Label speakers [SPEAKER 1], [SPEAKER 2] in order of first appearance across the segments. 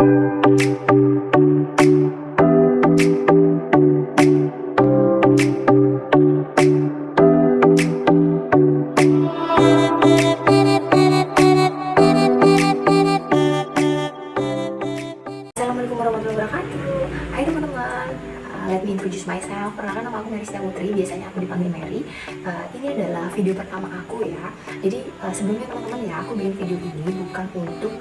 [SPEAKER 1] Assalamualaikum warahmatullahi wabarakatuh. Hai teman-teman, let me introduce myself. Perkenalkan, nama aku Mary Setia Putri, biasanya aku dipanggil Mary. Ini adalah video pertama aku ya. Jadi sebelumnya teman-teman ya, aku bikin video ini bukan untuk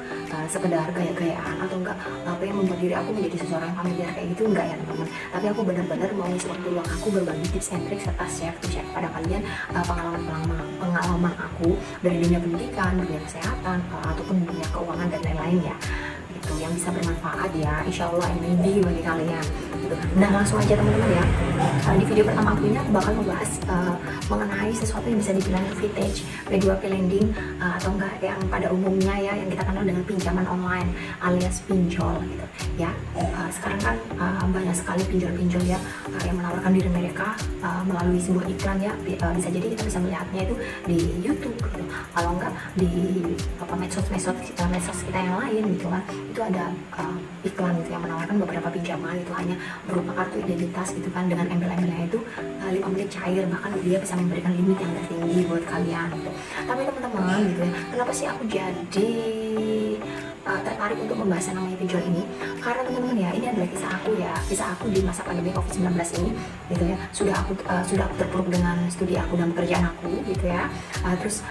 [SPEAKER 1] sekedar gaya-gayaan atau enggak pengen membuat diri aku menjadi seseorang yang familiar kayak gitu, enggak ya teman-teman. Tapi aku benar-benar mau ngisi waktu luang aku berbagi tips and tricks serta share pada kalian pengalaman aku dari dunia pendidikan, dunia kesehatan, ataupun dunia keuangan dan lain-lain ya. Gitu, yang bisa bermanfaat ya, insya Allah ini bagi kalian gitu. Nah langsung aja teman-teman ya, di video pertama aku ini aku bakal membahas mengenai sesuatu yang bisa dibilang vintage, P2P lending, atau enggak yang pada umumnya ya yang kita kenal dengan pinjaman online alias pinjol gitu ya. Sekarang kan banyak sekali pinjol-pinjol ya yang menawarkan diri mereka melalui sebuah iklan ya. Bisa jadi kita bisa melihatnya itu di YouTube gitu, kalau enggak di medsos kita yang lain gitu kan. Itu ada iklan gitu yang menawarkan beberapa pinjaman itu hanya berupa kartu identitas gitu kan, dengan embel-embelnya itu 5 menit cair, bahkan dia bisa memberikan limit yang tertinggi buat kalian gitu. Tapi teman-teman gitu ya, kenapa sih aku jadi tertarik untuk membahas yang namanya pinjol ini? Karena teman-teman ya, ini adalah kisah aku di masa pandemi COVID-19 ini gitu ya. Sudah aku terpuruk dengan studi aku dan pekerjaan aku gitu ya. Terus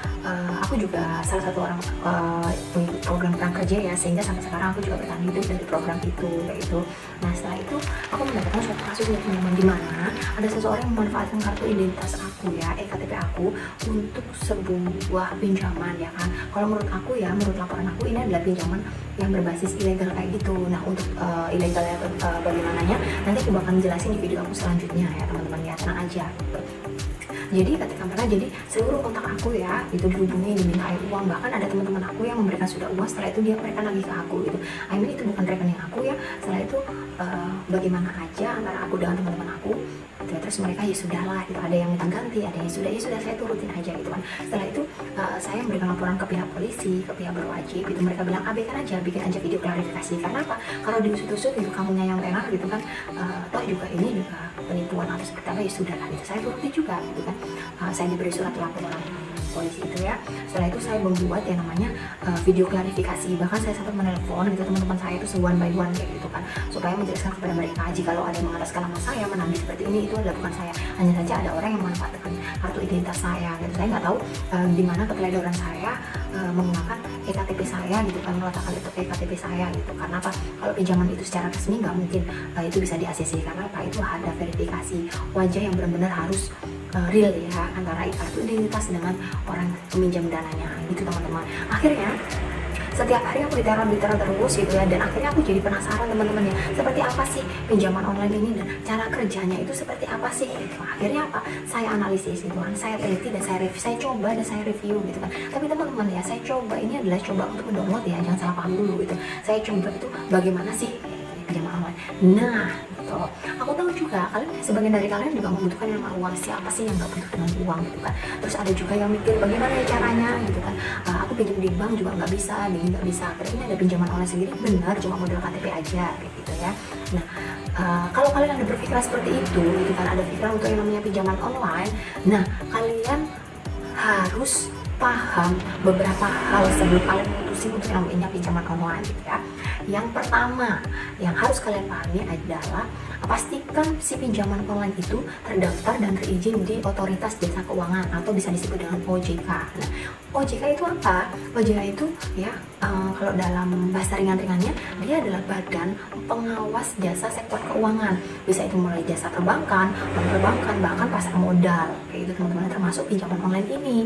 [SPEAKER 1] aku juga salah satu orang pengikut program prakerja ya, sehingga sampai sekarang aku juga bertahan hidup dari program itu kayak gitu. Nah setelah itu aku mendapatkan suatu kasus ya teman-teman, di mana ada seseorang yang memanfaatkan kartu identitas aku ya, KTP aku, untuk sebuah pinjaman ya kan. Kalau menurut aku ya, menurut laporan aku, ini adalah pinjaman yang berbasis ilegal kayak gitu. Nah untuk ilegalnya bagaimananya nanti aku bakal jelasin di video aku selanjutnya ya teman-teman ya, tenang aja. Jadi ketika mereka, jadi seluruh kontak aku ya itu dihubungi, dimintai uang, bahkan ada teman-teman aku yang memberikan sudah uang, setelah itu mereka nagih ke aku gitu. I mean itu bukan rekening aku ya. Setelah itu bagaimana aja antara aku dengan teman-teman aku gitu. Terus mereka ya sudahlah gitu, ada yang minta ganti, ada yang ya sudah saya turutin aja gitu kan. Setelah itu saya memberikan laporan ke pihak polisi, ke pihak berwajib gitu. Mereka bilang abaikan aja, bikin aja video klarifikasi. Karena apa? Kalau diusut-usut gitu kamunya yang tenar gitu kan, toh juga ini juga penipuan atau seperti apa, ya sudah lah gitu. Saya turuti juga gitu kan. Saya diberi surat laporan polisi itu ya. Setelah itu saya membuat yang namanya video klarifikasi, bahkan saya sempat menelpon gitu teman-teman saya itu one by one kayak gitu kan, supaya menjelaskan kepada mereka jika kalau ada yang mengataskan nama saya menagih seperti ini, itu adalah bukan saya, hanya saja ada orang yang memanfaatkan kartu identitas saya gitu. Saya nggak tahu di mana keteledoran saya menggunakan ektp saya gitu kan, meletakkan itu ektp saya gitu. Karena apa? Kalau pinjaman itu secara resmi nggak mungkin itu bisa di ACC, karena apa? Itu ada verifikasi wajah yang benar-benar harus real ya, antara kartu identitas dengan orang peminjam dananya gitu teman-teman. Akhirnya setiap hari aku diteror terus gitu ya, dan akhirnya aku jadi penasaran teman-teman ya, seperti apa sih pinjaman online ini dan cara kerjanya itu seperti apa sih gitu. Akhirnya apa? Saya analisis gitu kan, saya teliti dan saya coba dan saya review gitu kan. Tapi teman-teman ya, saya coba, ini adalah coba untuk mendownload ya, jangan salah paham dulu gitu. Saya coba itu bagaimana sih pinjaman online. Nah gitu, aku tahu juga kalian, sebagian dari kalian juga membutuhkan yang uang. Siapa sih yang nggak butuh dengan uang gitu kan. Terus ada juga yang mikir bagaimana ya caranya gitu kan, aku pinjam di bank juga nggak bisa, nggak bisa. Terus ini ada pinjaman online sendiri, benar cuma modal KTP aja gitu ya. Nah kalau kalian ada berpikiran seperti itu gitu kan, ada pikiran untuk yang namanya pinjaman online, nah kalian harus paham beberapa hal sebelum kalian memutuskan untuk yang namanya pinjaman online gitu ya. Yang pertama yang harus kalian pahami adalah pastikan si pinjaman online itu terdaftar dan terizin di Otoritas Jasa Keuangan atau bisa disebut dengan OJK. Nah, OJK itu apa? OJK itu ya kalau dalam bahasa ringan-ringannya, dia adalah Badan Pengawas Jasa Sektor Keuangan. Bisa itu mulai jasa perbankan, non-perbankan, bahkan pasar modal kayak gitu teman-teman, termasuk pinjaman online ini.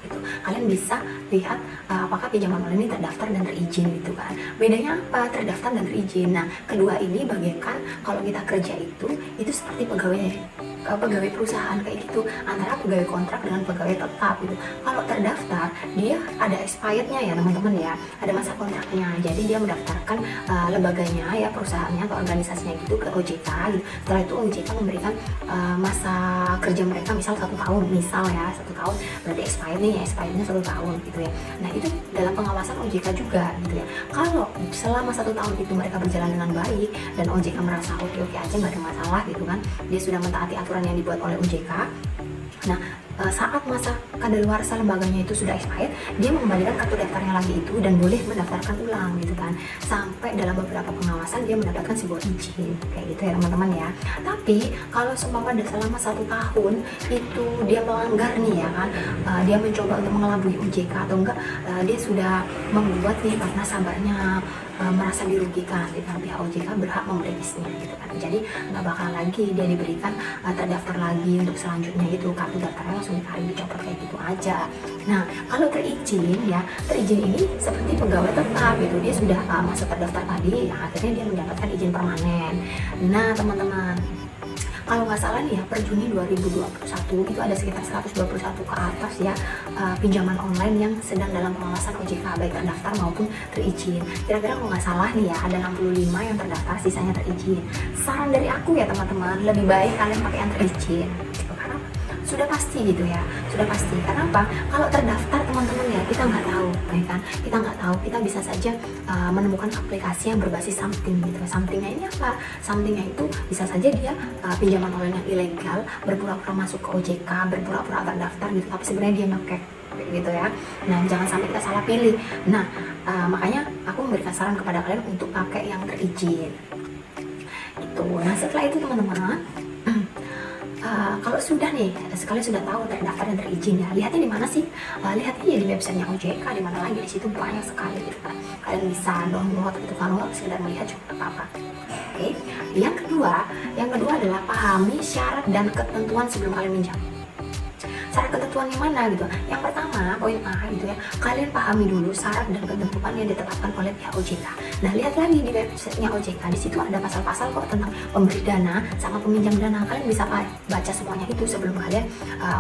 [SPEAKER 1] Gitu. Kalian bisa lihat apakah pinjaman online ini terdaftar dan terizin gitu kan. Bedanya apa? Terdaftar dan terizin. Nah kedua ini bagaikan kalau kita kerja itu seperti pegawai pegawai perusahaan kayak gitu, antara pegawai kontrak dengan pegawai tetap gitu. Kalau terdaftar dia ada expirednya ya teman-teman ya, ada masa kontraknya. Jadi dia mendaftarkan lembaganya ya, perusahaannya atau organisasinya gitu ke OJK gitu. Setelah itu OJK memberikan masa kerja mereka misal 1 tahun, misal ya 1 tahun, berarti expired nih ya, expirednya 1 tahun gitu ya. Nah itu dalam pengawasan OJK juga gitu ya. Kalau selama 1 tahun itu mereka berjalan dengan baik dan OJK merasa oke-oke aja, nggak ada masalah gitu kan, dia sudah mentaati aturan yang dibuat oleh OJK. Nah saat masa kadaluarsa lembaganya itu sudah expired, dia mengembalikan kartu daftarnya lagi itu dan boleh mendaftarkan ulang gitu kan, sampai dalam beberapa pengawasan dia mendapatkan sebuah izin kayak gitu ya teman-teman ya. Tapi kalau seumpama selama 1 tahun itu dia melanggar nih ya kan, dia mencoba untuk mengelabui OJK atau enggak, dia sudah membuat nih karena nasabahnya merasa dirugikan, di pihak OJK berhak memblacklistnya gitu kan. Jadi nggak bakal lagi dia diberikan terdaftar lagi untuk selanjutnya gitu, kartu daftarnya langsung ditarik, dicopot kayak gitu aja. Nah kalau terizin ya, terizin ini seperti pegawai tetap gitu, dia sudah masuk terdaftar tadi ya, akhirnya dia mendapatkan izin permanen. Nah teman-teman, kalau nggak salah nih ya, per Juni 2021 itu ada sekitar 121 ke atas ya pinjaman online yang sedang dalam pengawasan OJK, baik terdaftar maupun terizin. Kira-kira kalau nggak salah nih ya, ada 65 yang terdaftar, sisanya terizin. Saran dari aku ya teman-teman, lebih baik kalian pakai yang terizin karena sudah pasti gitu ya, sudah pasti. Karena apa? Kalau terdaftar teman-teman ya, kita nggak tahu ya kan, kita nggak tahu, kita bisa saja menemukan aplikasi yang berbasis something gitu. Somethingnya ini apa? Somethingnya itu bisa saja dia pinjaman online yang ilegal, berpura-pura masuk ke OJK, berpura-pura terdaftar gitu, tapi sebenarnya dia pakai gitu ya. Nah jangan sampai kita salah pilih. Nah makanya aku memberikan saran kepada kalian untuk pakai yang terizin gitu. Nah setelah itu teman-teman, kalau sudah nih, sekali sudah tahu terdaftar dan terizin ya, lihatnya di mana sih? Lihatnya ya di websitenya OJK, di mana lagi, di situ banyak sekali gitu kan. Kalian bisa download gitu kan, kalau sekedar melihat juga nggak apa-apa. Oke. Yang kedua adalah pahami syarat dan ketentuan sebelum kalian minjam. Syarat ketentuan yang mana gitu? Yang pertama, poin A gitu ya, kalian pahami dulu syarat dan ketentuan yang ditetapkan oleh pihak OJK. Nah lihat lagi di websitenya OJK, di situ ada pasal-pasal kok tentang pemberi dana sama peminjam dana. Kalian bisa baca semuanya itu sebelum kalian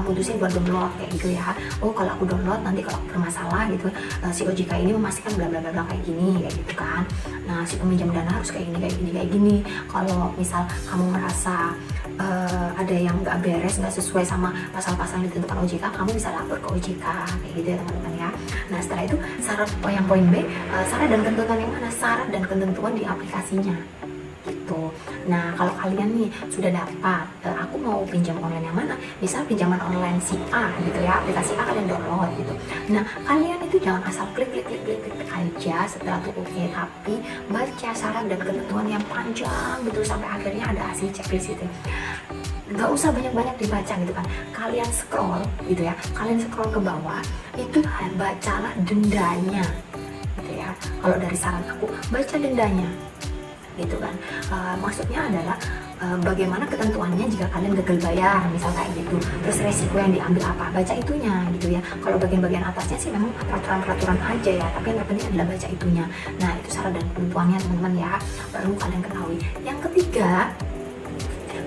[SPEAKER 1] mutusin buat download kayak gitu ya. Oh kalau aku download, nanti kalau bermasalah gitu, si OJK ini memastikan bla bla bla kayak gini kayak gitu kan. Nah si peminjam dana harus kayak gini. Kalau misal kamu merasa ada yang nggak beres, nggak sesuai sama pasal-pasal yang ditentukan OJK, kamu bisa lapor ke OJK kayak gitu ya teman-teman ya. Nah setelah itu syarat yang poin B, syarat dan ketentuan yang mana? Syarat dan ketentuan di aplikasinya gitu. Nah kalau kalian nih sudah dapat, aku mau pinjam online yang mana, misal pinjaman online si A gitu ya, aplikasi A kalian download gitu. Nah kalian itu jangan asal klik aja setelah itu oke, tapi baca syarat dan ketentuan yang panjang gitu sampai akhirnya ada hasil checklist itu. Nggak usah banyak-banyak dibaca gitu kan, kalian scroll gitu ya, kalian scroll ke bawah itu bacalah dendanya gitu ya. Kalau dari saran aku, baca dendanya gitu kan. Maksudnya adalah bagaimana ketentuannya jika kalian gagal bayar misal kayak gitu, terus resiko yang diambil apa, baca itunya gitu ya. Kalau bagian-bagian atasnya sih memang peraturan aja ya, tapi yang terpenting adalah baca itunya. Nah itu syarat dan ketentuannya teman-teman ya, perlu kalian ketahui. Yang ketiga,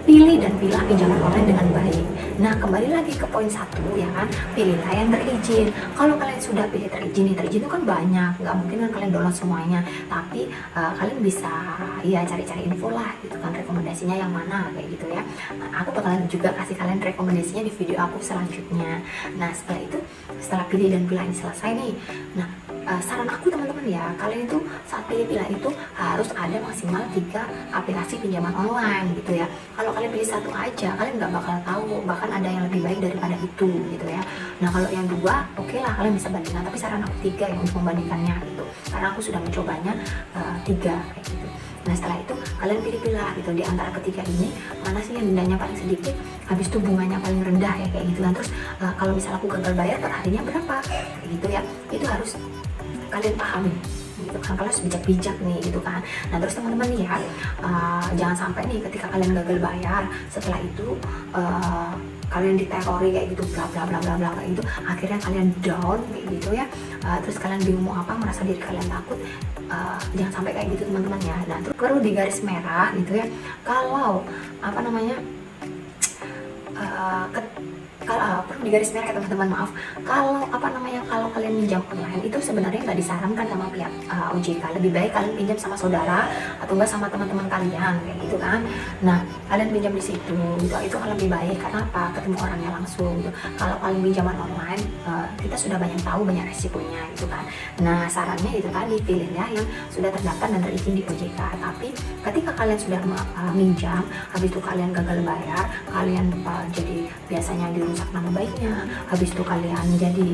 [SPEAKER 1] pilih dan pilah pinjaman online dengan baik. Nah kembali lagi ke poin 1 ya kan, pilihlah yang terizin. Kalau kalian sudah pilih terizin itu kan banyak, nggak mungkin kan kalian download semuanya, tapi kalian bisa ya cari-cari info lah gitu kan, rekomendasinya yang mana kayak gitu ya. Nah, aku bakalan juga kasih kalian rekomendasinya di video aku selanjutnya. Nah setelah pilih dan pilah ini selesai nih, nah saran aku teman-teman ya, kalian itu saat pilih-pilih itu harus ada maksimal 3 aplikasi pinjaman online gitu ya. Kalau kalian pilih satu aja, kalian nggak bakal tahu, bahkan ada yang lebih baik daripada itu gitu ya. Nah kalau yang 2, oke lah kalian bisa bandingkan, tapi saran aku 3 yang untuk membandingkannya gitu, karena aku sudah mencobanya 3 kayak gitu. Nah setelah itu kalian pilih-pilih gitu, di antara ketiga ini mana sih yang dendanya paling sedikit, habis itu bunganya paling rendah ya kayak gitu kan. Terus kalau misalnya aku gagal bayar per harinya berapa kayak gitu ya, itu harus kalian pahami gitu kan, kalian harus bijak-bijak nih gitu kan. Nah terus teman-teman nih ya, jangan sampai nih ketika kalian gagal bayar, setelah itu kalian diterori kayak gitu, bla bla bla bla bla kayak gitu, akhirnya kalian down kayak gitu ya. Terus kalian bingung mau apa, merasa diri kalian takut. Jangan sampai kayak gitu teman-teman ya. Nah terus perlu di garis merah gitu ya, kalau apa namanya, perlu digarisbawahi ya teman-teman, maaf, kalau kalau kalian minjam online itu sebenarnya nggak disarankan sama pihak OJK. Lebih baik kalian pinjam sama saudara atau enggak sama teman-teman kalian kayak gitu kan. Nah, kalian pinjam di situ gitu, itu kan lebih baik karena apa? Ketemu orangnya langsung gitu. Kalau kalian pinjaman online, kita sudah banyak tahu banyak resikonya gitu kan. Nah, sarannya itu tadi, pilih ya yang sudah terdaftar dan terizin di OJK. Tapi ketika kalian sudah minjam, habis itu kalian gagal bayar, kalian jadi biasanya dirusak nama baiknya, habis itu kalian jadi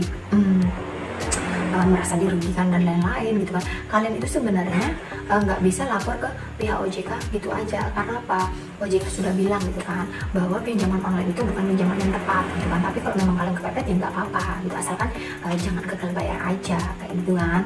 [SPEAKER 1] merasa dirugikan dan lain-lain gitu kan. Kalian itu sebenarnya nggak bisa lapor ke pihak OJK gitu aja, karena apa? OJK sudah bilang gitu kan bahwa pinjaman online itu bukan pinjaman yang tepat gitu kan. Tapi kalau memang kalian kepepet ya nggak apa-apa gitu, asalkan jangan gagal bayar aja kayak gitu kan.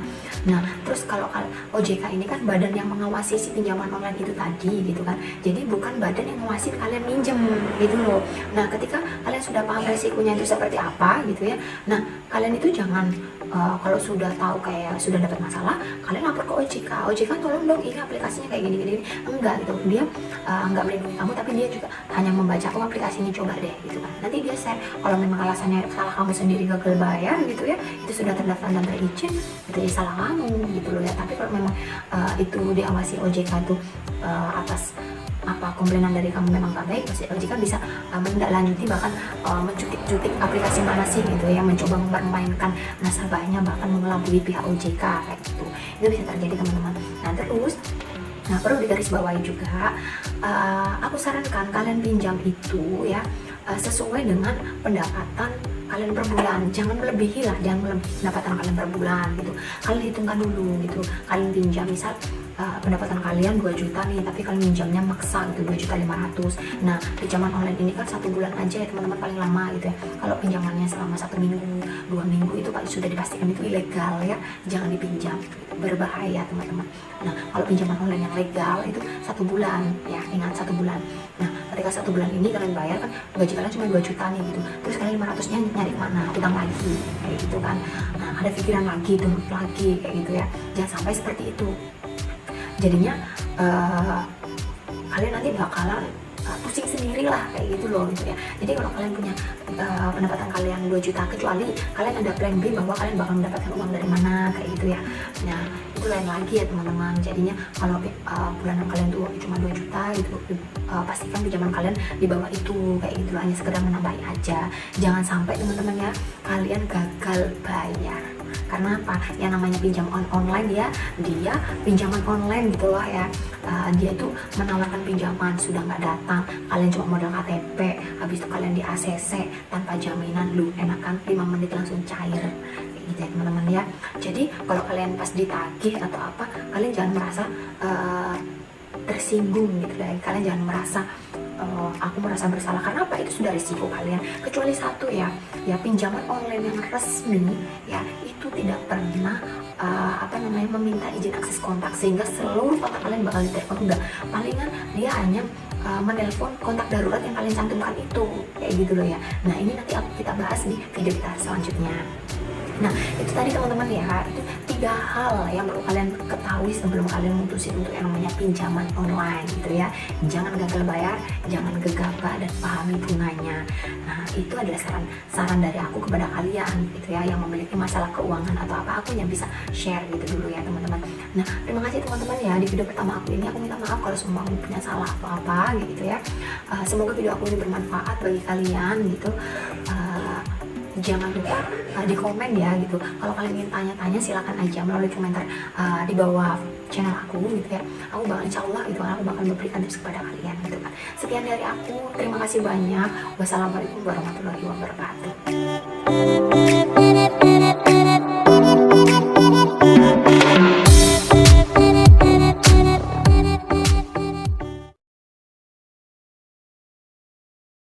[SPEAKER 1] Nah, terus kalau OJK ini kan badan yang mengawasi si pinjaman online itu tadi gitu kan, jadi bukan badan yang mengawasi kalian minjem gitu loh. Nah, ketika kalian sudah paham resikonya itu seperti apa gitu ya, nah kalian itu jangan kalau sudah tahu kayak sudah dapat masalah, kalian lapor ke OJK. OJK tolong dong, ini aplikasinya kayak gini-gini. Enggak gitu, dia enggak melindungi kamu, tapi dia juga hanya membaca, oh aplikasi ini coba deh gitu kan. Nanti dia share kalau memang alasannya salah kamu sendiri gagal bayar gitu ya, itu sudah terdaftar dan terizin, itu ya salah kamu gitu loh ya. Tapi kalau memang itu diawasi OJK tuh atas komplainan dari kamu memang gak baik, pasti OJK bisa menindaklanjuti, bahkan mencutik aplikasi mana sih gitu ya, mencoba mempermainkan nasabahnya, bahkan mengelabui pihak OJK kayak gitu. Itu bisa terjadi teman-teman. Nah terus, perlu digarisbawahi juga, aku sarankan kalian pinjam itu ya sesuai dengan pendapatan kalian per bulan, jangan melebihi lah, jangan melebihi pendapatan kalian per bulan gitu. Kalian hitungkan dulu gitu, kalian pinjam misal pendapatan kalian 2 juta nih, tapi kalian minjamnya maksa gitu 2.500.000. Nah, pinjaman online ini kan 1 bulan aja ya teman-teman, paling lama gitu ya. Kalau pinjamannya selama 1 minggu 2 minggu itu sudah dipastikan itu ilegal ya, jangan dipinjam, berbahaya teman-teman. Nah, kalau pinjaman online yang legal itu 1 bulan ya, ingat 1 bulan. Nah, ketika 1 bulan ini kalian bayar kan gaji kalian cuma 2 juta nih gitu, terus kalian 500-nya nyari mana, utang lagi kayak gitu kan. Nah, ada pikiran lagi, tuntut lagi kayak gitu ya, jangan sampai seperti itu. Jadinya kalian nanti bakalan pusing sendiri lah kayak gitu loh gitu ya. Jadi kalau kalian punya pendapatan kalian 2 juta, kecuali kalian ada plan B bahwa kalian bakal mendapatkan uang dari mana kayak gitu ya. Nah itu lain lagi ya teman-teman. Jadinya kalau bulanan kalian tuh cuma 2 juta gitu, pastikan pinjaman kalian di bawah itu kayak gitu, hanya sekedar menambahi aja. Jangan sampai teman-teman ya kalian gagal bayar. Karena apa? Yang namanya pinjam online ya, dia pinjaman online gitu loh ya. Dia tuh menawarkan pinjaman, sudah nggak datang, kalian cuma modal KTP, habis itu kalian di ACC tanpa jaminan, lu enakan 5 menit langsung cair kayak gitu ya teman-teman ya. Jadi kalau kalian pas ditagih atau apa, kalian jangan merasa tersinggung gitu ya. Kalian jangan merasa aku merasa bersalah, karena apa? Itu sudah risiko kalian. Kecuali satu ya pinjaman online yang resmi ya, itu tidak pernah meminta izin akses kontak, sehingga seluruh kontak kalian bakal ditelepon. Enggak, palingan dia hanya menelpon kontak darurat yang kalian cantumkan itu kayak gitu loh ya. Nah ini nanti kita bahas di video kita selanjutnya. Nah itu tadi teman-teman ya, itu 3 hal yang perlu kalian ketahui sebelum kalian mutusin untuk yang namanya pinjaman online gitu ya. Jangan gagal bayar, jangan gegabah, dan pahami bunganya. Nah itu adalah saran dari aku kepada kalian gitu ya, yang memiliki masalah keuangan atau apa, aku yang bisa share gitu dulu ya teman-teman. Nah terima kasih teman-teman ya, di video pertama aku ini aku minta maaf kalau semua aku punya salah atau apa gitu ya. Semoga video aku ini bermanfaat bagi kalian gitu. Jangan lupa di komen ya gitu. Kalau kalian ingin tanya-tanya silakan aja melalui komentar di bawah channel aku gitu ya. Aku bakal insyaallah gitu, aku bakal memberikan tips kepada kalian gitu kan. Sekian dari aku, terima kasih banyak. Wassalamualaikum warahmatullahi wabarakatuh.